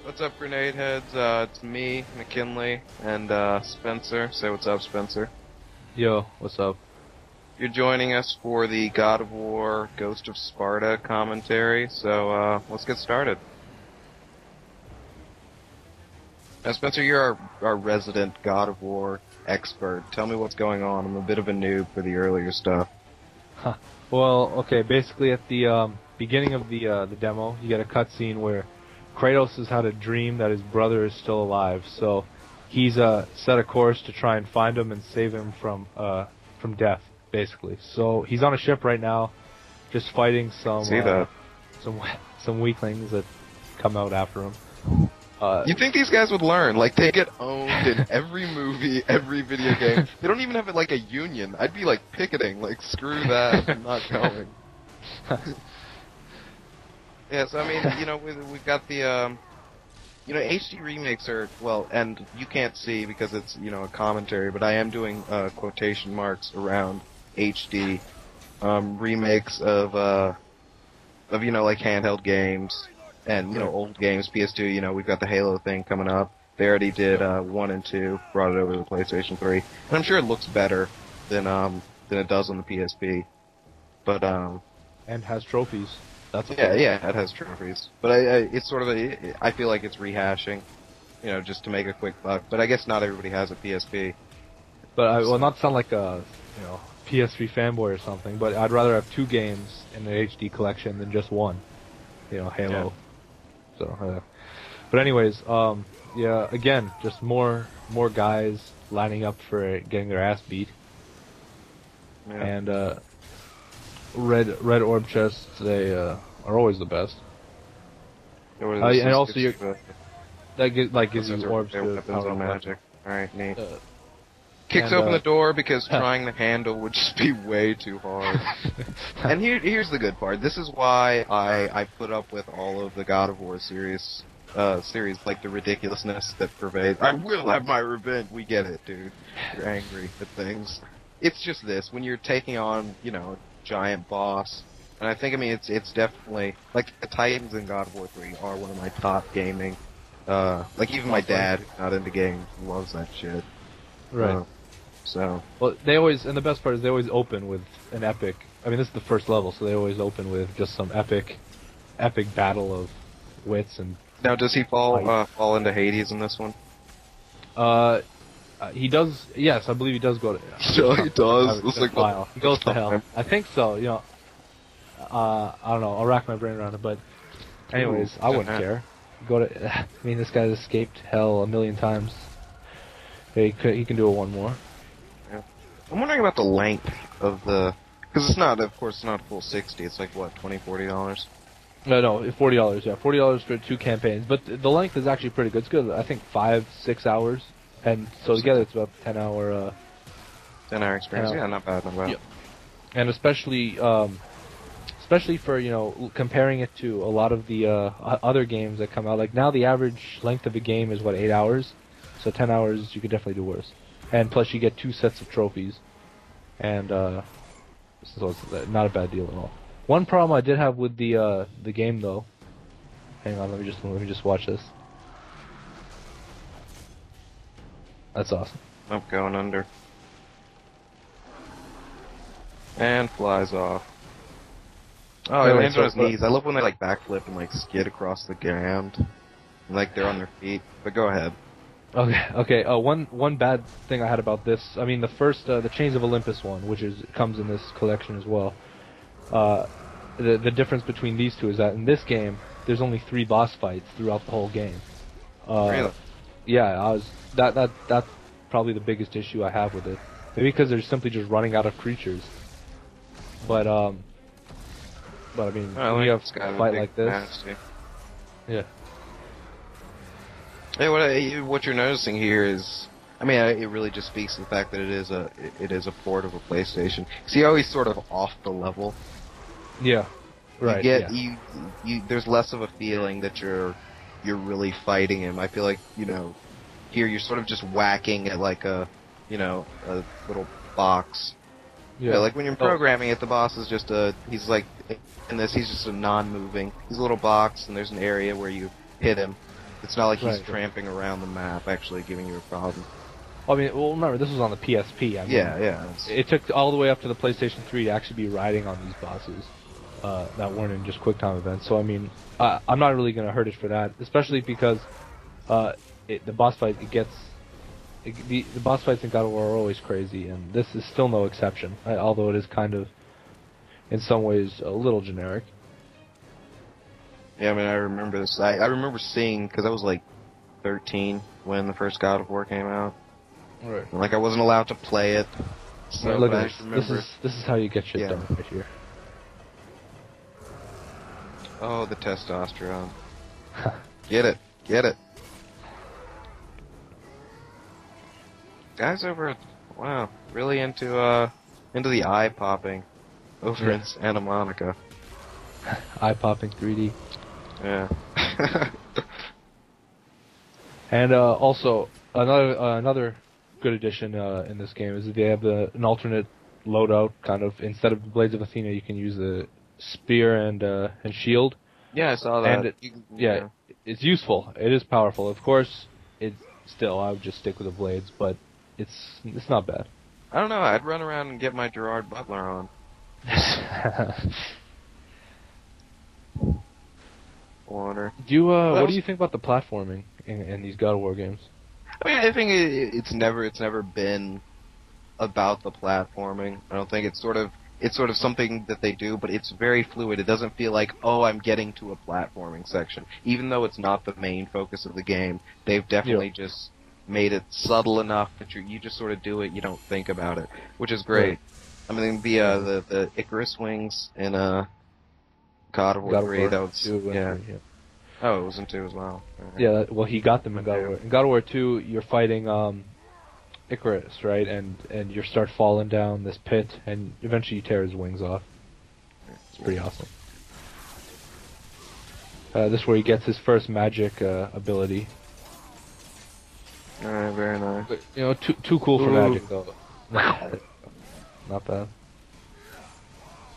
What's up, grenade heads? It's me, McKinley, and Spencer. Say what's up, Spencer. Yo, what's up? You're joining us for the God of War Ghost of Sparta commentary, so let's get started. Now, Spencer, you're our resident God of War expert. Tell me what's going on. I'm a bit of a noob for the earlier stuff. Huh. Well, okay, basically at the beginning of the demo, you get a cutscene where Kratos has had a dream that his brother is still alive, so he's set a course to try and find him and save him from death, basically. So he's on a ship right now, just fighting some weaklings that come out after him. You think these guys would learn? Like, they get owned in every movie, every video game. They don't even have like a union. I'd be like picketing, like screw that, I'm not going. Yeah, so I mean, you know, we've got the, you know, HD remakes are, well, and you can't see because it's, you know, a commentary, but I am doing quotation marks around HD remakes of, you know, like handheld games and, you know, old games, PS2, you know, we've got the Halo thing coming up. They already did 1 and 2, brought it over to the PlayStation 3. And I'm sure it looks better than it does on the PSP. But, and has trophies. That's yeah, it has trophies. But it's sort of I feel like it's rehashing, you know, just to make a quick buck. But I guess not everybody has a PSP. But well, not sound like a, you know, PS3 fanboy or something, but I'd rather have 2 games in the HD collection than just one. You know, Halo. Yeah. So, but anyways, yeah, again, just more guys lining up for getting their ass beat. Yeah. And red orb chests, they are always the best. And also that gives you orbs to power on magic. Alright, neat. Kicks open the door because trying to handle would just be way too hard. And here's the good part. This is why I put up with all of the God of War series, like the ridiculousness that pervades. I will have my revenge. We get it, dude. You're angry at things. It's just this. When you're taking on, you know, a giant boss, and I think, I mean, it's definitely, like, the Titans in God of War 3 are one of my top gaming, like, even my dad, who's not into games, loves that shit. Right. So. Well, they always, and the best part is they always open with an epic. I mean, this is the first level, so they always open with just some epic battle of wits and. Now, does he fall into Hades in this one? He does. Yes, I believe he does go to. Sure, he does. It's like he goes to hell. I think so. You know. I don't know. I'll rack my brain around it, but. Anyways, I wouldn't care. Go to. I mean, this guy's escaped hell a million times. He can do it one more. Yeah. I'm wondering about the length of the, because it's not, of course, it's not a full 60. It's like what, $20, $40? No, $40. Yeah, $40 for 2 campaigns. But the length is actually pretty good. It's good. I think 5-6 hours, and so together it's about 10-hour. 10-hour experience. Yeah, not bad. Yep. And especially for, you know, comparing it to a lot of the other games that come out. Like now, the average length of a game is what, 8 hours. So 10 hours, you could definitely do worse. And plus, you get 2 sets of trophies. And, so it's not a bad deal at all. One problem I did have with the game, though... Hang on, let me just watch this. That's awesome. I'm going under. And flies off. Oh, he lands on his knees. I love when they, like, backflip and, like, skid across the ground. Like, they're on their feet. But go ahead. Okay. One bad thing I had about this, I mean, the first, the Chains of Olympus one, which comes in this collection as well. The difference between these two is that in this game, there's only 3 boss fights throughout the whole game. Really? Yeah, that's probably the biggest issue I have with it. Maybe because they're simply just running out of creatures. But I mean, when you have a fight like this, nasty. Yeah. Hey, what you're noticing here is, I mean, it really just speaks to the fact that it is a port of a PlayStation. See how he's sort of off the level. Yeah, right. There's less of a feeling that you're really fighting him. I feel like, you know, here you're sort of just whacking at like a little box. Yeah, like when you're programming it, the boss is just he's just a non-moving. He's a little box, and there's an area where you hit him. It's not like he's Right. tramping around the map, actually giving you a problem. I mean, well, remember, this was on the PSP. I mean, Yeah. It took all the way up to the PlayStation 3 to actually be riding on these bosses that weren't in just QuickTime events. So, I mean, I'm not really going to hurt it for that, especially because the boss fight, the boss fights in God of War are always crazy, and this is still no exception, although it is kind of, in some ways, a little generic. Yeah, I mean, I remember this. I remember seeing, because I was like 13 when the first God of War came out. Right. Like, I wasn't allowed to play it. So Right, look I at this. remember. This is how you get shit done right here. Oh, the testosterone. Get it. Guys over at, wow, really into the eye popping over in Santa Monica. Eye popping 3D. Yeah. And also another good addition in this game is that they have an alternate loadout. Kind of, instead of the Blades of Athena, you can use the spear and shield. Yeah, I saw that. And it's useful. It is powerful. Of course, I would just stick with the blades, but it's not bad. I don't know. I'd run around and get my Gerard Butler on. Water. What do you think about the platforming in these God of War games? I mean, I think it's never been about the platforming. I don't think it's sort of something that they do, but it's very fluid. It doesn't feel like, oh, I'm getting to a platforming section. Even though it's not the main focus of the game, they've definitely just made it subtle enough that you just sort of do it, you don't think about it, which is great. Right. I mean, the Icarus wings in God of War 3, that was, yeah. Oh, it was in 2 as well. Yeah, well, he got them in God of War. In God of War 2, you're fighting Icarus, right? And you start falling down this pit, and eventually you tear his wings off. It's pretty awesome. This is where he gets his first magic ability. Alright, very nice. But, too cool for magic, though. Not bad.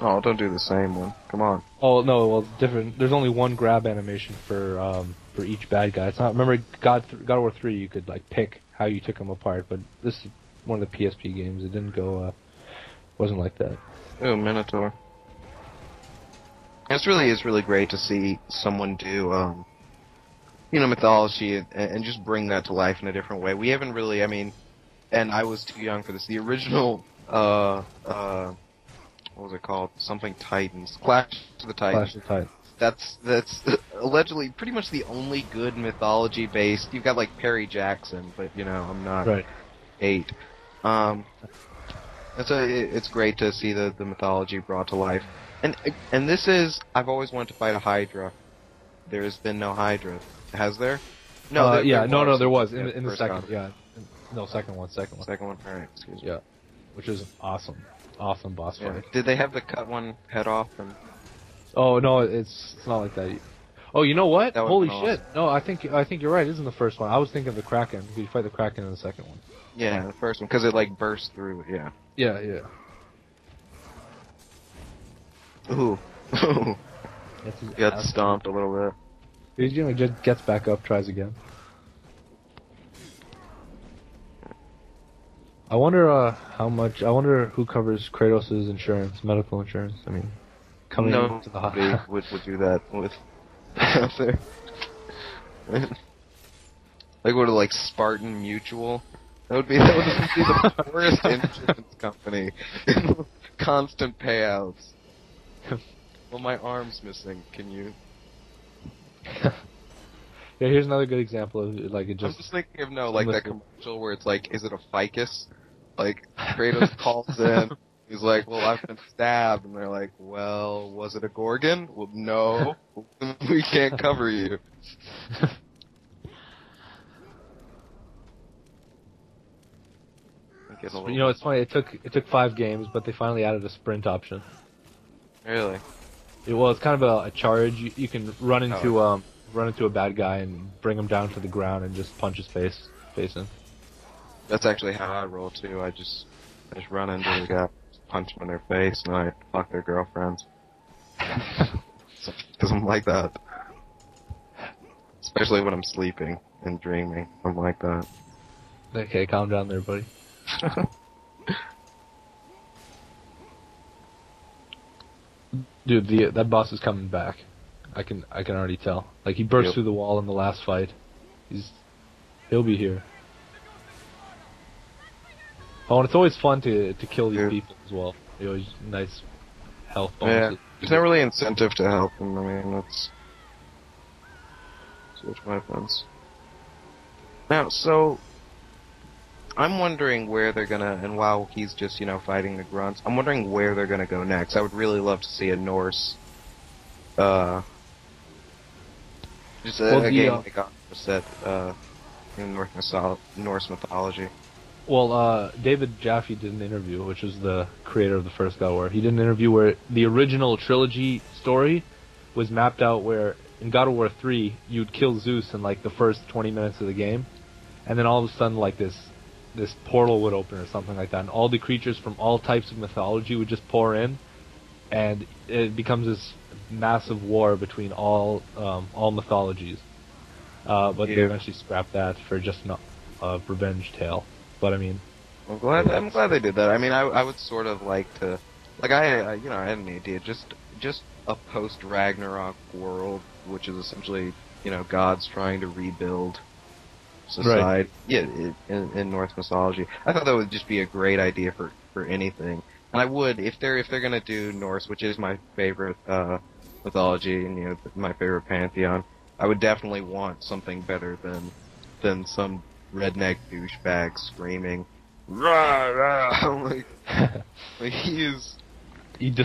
Oh, don't do the same one. Come on. Oh no, well, it's different. There's only one grab animation for each bad guy. It's not. Remember, God of War 3, you could like pick how you took them apart, but this is one of the PSP games. It didn't go. Wasn't like that. Oh, Minotaur. It's really great to see someone do mythology and just bring that to life in a different way. We haven't really. I mean, and I was too young for this. The original. What was it called? Something Titans. Clash of the Titans. Clash of Titans. That's allegedly pretty much the only good mythology based. You've got like Perry Jackson, but I'm not 8. It's great to see the mythology brought to life. And this is, I've always wanted to fight a Hydra. There's been no Hydra, has there? No. There was in the second. Yeah. No, second one. Second one. All right, excuse me. Yeah, which is awesome boss fight. Did they have to cut one head off? Oh no, it's not like that. Oh, you know what? Holy shit! Awesome. No, I think you're right. It isn't the first one. I was thinking of the Kraken. You fight the Kraken in the second one. Yeah, the first one because it like burst through. Yeah. Yeah. Ooh. Got stomped a little bit. He just gets back up, tries again. I wonder how much. I wonder who covers Kratos' insurance, medical insurance. I mean, coming into the hospital would do that with there. Like go to like Spartan Mutual. That would be the poorest insurance company. Constant payouts. Well, my arm's missing. Can you? Yeah, here's another good example of like it just. I'm just thinking of that commercial where it's like, is it a ficus? Like Kratos calls in, he's like, "Well, I've been stabbed," and they're like, "Well, was it a Gorgon?" "Well, no, we can't cover you." It's funny. It took 5 games, but they finally added a sprint option. Really? It's kind of a charge. You can run into a bad guy and bring him down to the ground and just punch his face in. That's actually how I roll too. I just run into the guy, punch them in their face, and I fuck their girlfriends. Because I'm like that. Especially when I'm sleeping and dreaming. I'm like that. Okay, calm down there, buddy. Dude, that boss is coming back. I can already tell. Like, he burst through the wall in the last fight. He'll be here. Oh, and it's always fun to kill these people as well. You know, nice health bonuses. Yeah, there's not really incentive to help him. I mean, let's switch weapons. Now, so I'm wondering where they're gonna, and while he's just, you know, fighting the grunts, I'm wondering where they're gonna go next. I would really love to see a Norse, game like set, in Norse mythology. Well, David Jaffe did an interview, which is the creator of the first God of War. He did an interview where the original trilogy story was mapped out where, in God of War 3, you'd kill Zeus in, like, the first 20 minutes of the game, and then all of a sudden, like, this portal would open or something like that, and all the creatures from all types of mythology would just pour in, and it becomes this massive war between all mythologies. But they eventually scrapped that for just a revenge tale. But I mean, I'm glad they did that. I mean, I would sort of like to, like, I had an idea, just a post Ragnarok world, which is essentially, you know, gods trying to rebuild society. Right. Yeah, in Norse mythology. I thought that would just be a great idea for anything. And I would, if they're gonna do Norse, which is my favorite mythology and, you know, my favorite pantheon, I would definitely want something better than some redneck douchebag screaming, rah, rah. like he is.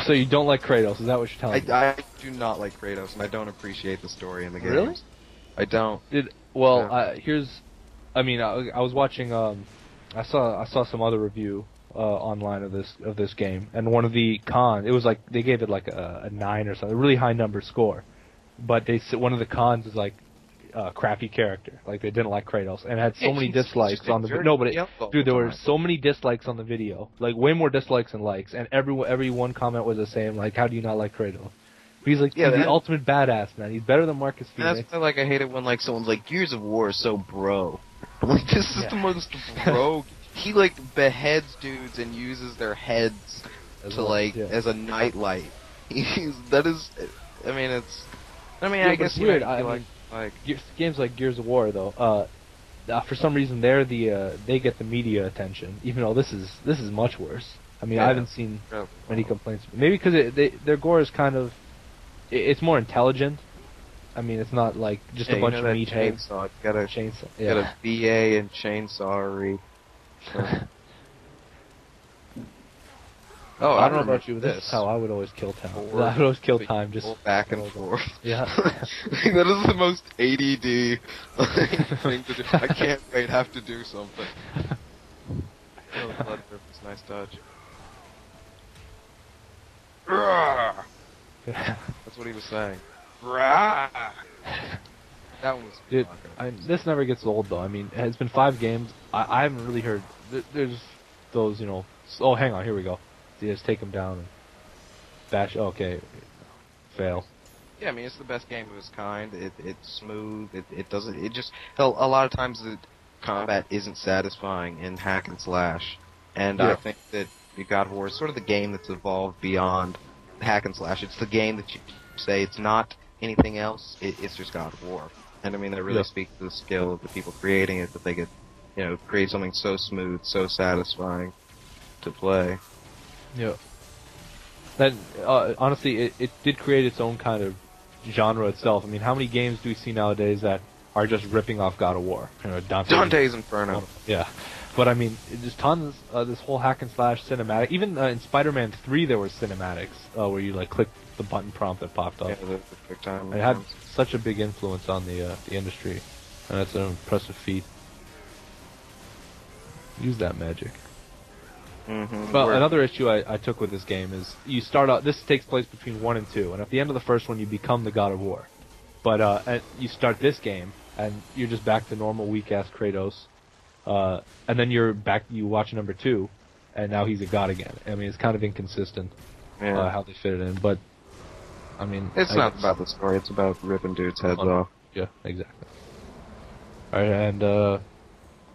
So you don't like Kratos? Is that what you're telling me? I do not like Kratos, and I don't appreciate the story in the game. Really? I don't. I was watching. I saw some other review online of this game, and one of the cons. It was like they gave it like a 9 or something, a really high number score. But they said one of the cons is like crappy character. Like they didn't like Kratos, and it had so many dislikes on the video. No, but there were so many dislikes on the video, like way more dislikes than likes, and every one comment was the same. Like, how do you not like Kratos? He's like, he's the ultimate badass, man. He's better than Marcus Phoenix. That's why, like, I hate it when, like, someone's like, Gears of War is so bro. I'm like, this is the most bro. He, like, beheads dudes and uses their heads as a nightlight. I guess weird. Games like Gears of War, though, for some reason they get the media attention, even though this is much worse. I mean, I haven't seen many complaints. Maybe because their gore is kind of, it's more intelligent. I mean, it's not like just a bunch of meatheads. Chainsaw. Got a BA and chainsaw. Oh, I don't know about you, but this is how I would always kill time. I would always kill time, just back and forth. Yeah. That is the most ADD thing to do. I can't wait, have to do something. Oh, blood purpose, nice dodge. That's what he was saying. That one was. Dude, this never gets old, though. I mean, it's been 5 games. I haven't really heard. There's those, you know. Oh, hang on, here we go. You just take him down and bash. Okay, fail. Yeah, I mean, it's the best game of its kind. It's smooth. It doesn't. It just a lot of times the combat isn't satisfying in hack and slash, and I think that God of War is sort of the game that's evolved beyond hack and slash. It's the game that you say it's not anything else. It's just God of War, and I mean that really speaks to the skill of the people creating it, that they could, you know, create something so smooth, so satisfying to play. Yeah. That honestly, it did create its own kind of genre itself. I mean, how many games do we see nowadays that are just ripping off God of War? You know, Dante's Inferno. Yeah, but I mean, there's tons. This whole hack and slash cinematic. Even in Spider-Man 3, there were cinematics where you like click the button prompt that popped up. Yeah, the quick time. It had such a big influence on the industry, and that's an impressive feat. Use that magic. Mm-hmm. Well, another issue I took with this game is you start out. This takes place between 1 and 2, and at the end of the first one, you become the God of War. But you start this game, and you're just back to normal weak-ass Kratos. And then you're back. You watch number 2, and now he's a god again. I mean, it's kind of inconsistent how they fit it in. But I mean, it's not about the story. It's about ripping dudes' heads off. Yeah, exactly. Alright, and I'm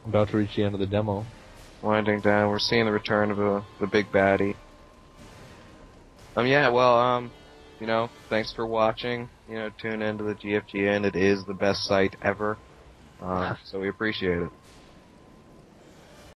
about to reach the end of the demo. Winding down, we're seeing the return of the big baddie. Yeah, well, thanks for watching. Tune into the GFGN. It is the best site ever. So we appreciate it.